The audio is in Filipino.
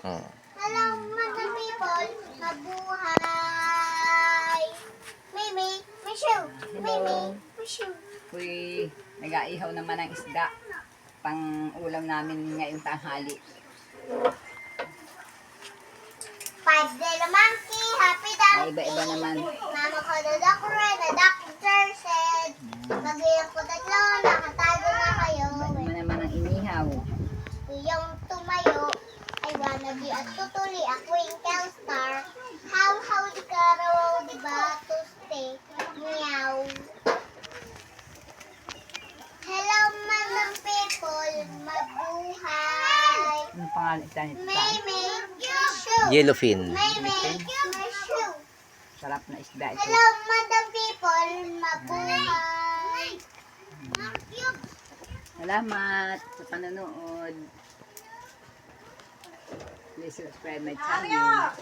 Oh. Hello, mga people. Mabuhay. Mimi, Mishu. Mimi, Mishu. Uy, nag-aihaw naman ng isda. Pang ulam namin ngayong tanghali. 5 day the monkey, happy donkey. May iba-iba naman. Mama ko the doctor said. Magayang ko tatlo, nakatago na kayo. Iba naman ang inihaw. Yung tumayo, I wanna be a tutuli, a twinkle star. How di karaw, di ba, to stay, meow. Hello, mga people, mabuhay. Anong pangalan isa nito? Mimi, Mishu. Yellowfin. Mimi, Mishu. Sarap na isda ito. Hello, madam people, mabuhay. Salamat sa panonood. Please subscribe my channel.